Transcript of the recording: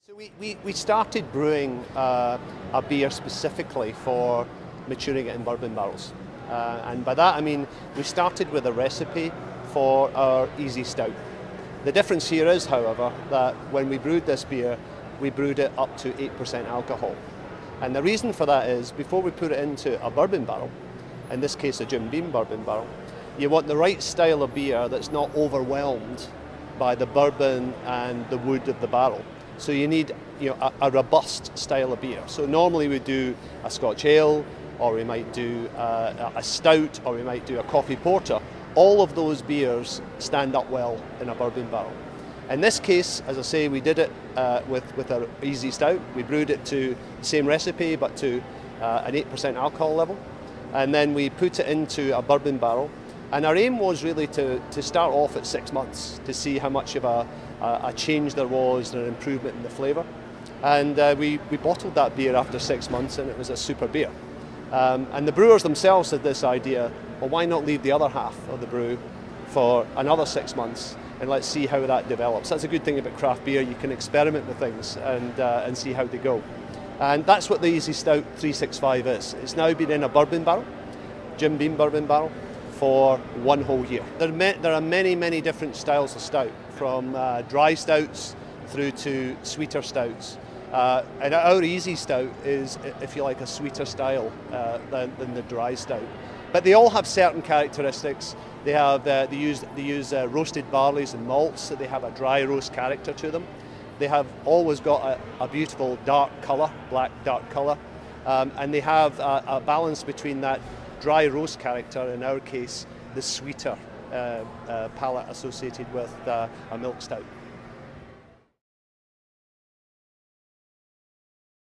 So we started brewing a beer specifically for maturing it in bourbon barrels. And by that I mean we started with a recipe for our easy stout. The difference here is, however, that when we brewed this beer, we brewed it up to 8% alcohol. And the reason for that is, before we put it into a bourbon barrel, in this case a Jim Beam bourbon barrel, you want the right style of beer that's not overwhelmed by the bourbon and the wood of the barrel. So you need a robust style of beer. So normally we do a Scotch ale, or we might do a stout, or we might do a coffee porter. All of those beers stand up well in a bourbon barrel. In this case, as I say, we did it with our easy stout. We brewed it to the same recipe, but to an 8% alcohol level. And then we put it into a bourbon barrel. And our aim was really to start off at 6 months to see how much of a change there was and an improvement in the flavour. And we bottled that beer after 6 months, and it was a super beer. And the brewers themselves had this idea, well, why not leave the other half of the brew for another 6 months and let's see how that develops. That's a good thing about craft beer, you can experiment with things and see how they go. And that's what the Easy Stout 365 is. It's now been in a bourbon barrel, Jim Beam bourbon barrel, for 1 whole year. There are many different styles of stout, from dry stouts through to sweeter stouts. And our Easy Stout is, if you like, a sweeter style than the dry stout. But they all have certain characteristics. They use roasted barleys and malts, so they have a dry roast character to them. They have always got a beautiful dark colour, black dark colour, and they have a balance between that dry roast character, in our case, the sweeter palate associated with a milk stout.